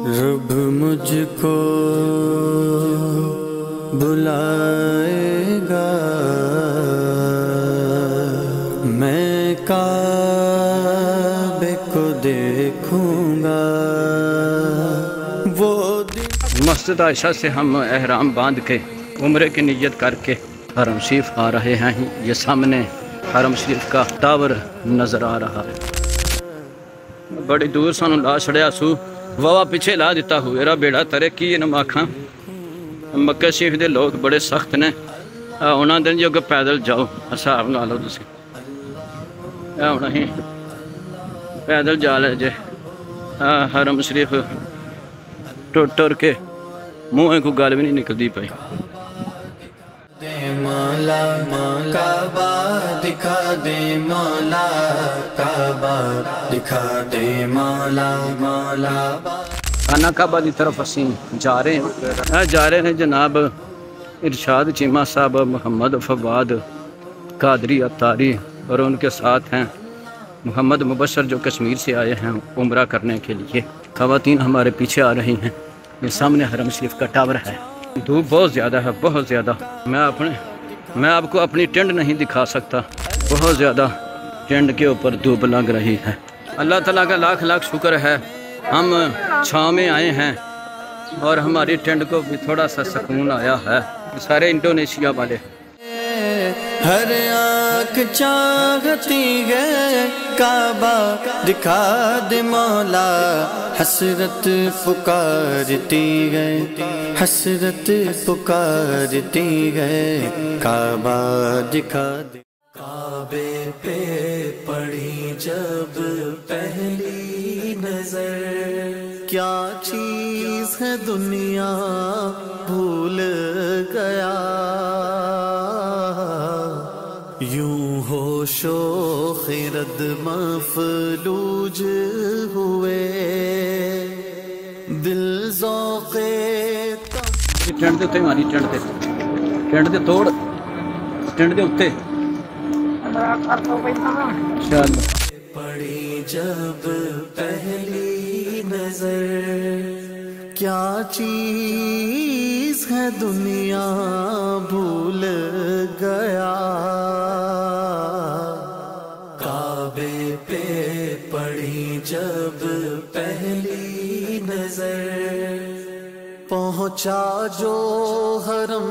رب مجھ کو بلائے گا، میں کعبے کو دیکھوں گا۔ وہ مسجد عائشہ سے ہم احرام باندھ کے عمرے کی نیت کر کے حرم شریف آ رہے ہیں۔ یہ سامنے حرم شریف کا ٹاور نظر آ رہا ہے۔ بڑی دور سانو لا چھڑیا سو واہ پیچھے لا دیتا ہوئے بیڑا ترے کی نم آکھاں۔ مکہ شریف دے لوگ بڑے سخت نے، انہاں دن جو کہ پیدل جاؤ حساب لا لو تسی، نہیں پیدل جا لے جے حرم شریف ٹر کے منہ کو گل بھی نہیں نکلتی پئی۔ دے مولا کعبہ دکھا دے، مولا کعبہ دکھا دے، مولا خانہ کعبہ دی طرف اسی جا رہے ہیں جناب ارشاد چیمہ صاحب، محمد فواد قادری اتاری، اور ان کے ساتھ ہیں محمد مبشر جو کشمیر سے آئے ہیں عمرہ کرنے کے لیے۔ خواتین ہمارے پیچھے آ رہی ہیں۔ یہ سامنے حرم شریف کا ٹاور ہے۔ دھوپ بہت زیادہ ہے، بہت زیادہ۔ میں آپ کو اپنی ٹینٹ نہیں دکھا سکتا، بہت زیادہ ٹینٹ کے اوپر دھوپ لگ رہی ہے۔ اللہ تعالیٰ کا لاکھ لاکھ شکر ہے ہم چھاؤں میں آئے ہیں اور ہماری ٹینٹ کو بھی تھوڑا سا سکون آیا ہے۔ سارے انڈونیشیا والے ہر آنکھ چاہتی ہے کعبہ دکھا دے مولا، حسرت پکارتی ہے، حسرت پکارتی ہے، کعبہ دکھا دے۔ کعبے پہ پڑی جب پہلی نظر، کیا چیز ہے دنیا بھول گیا، یوں ہوش و خرد مفلوج ہوئے، دل ذوق ٹینٹ دے اتنے ماری، ٹینٹ دے توڑ، ٹینٹ دے اتنے پڑی جب پہلی نظر، کیا چیز ہے دنیا بھول گیا، کعبے پہ پڑی جب پہلی نظر، پہنچا جو حرم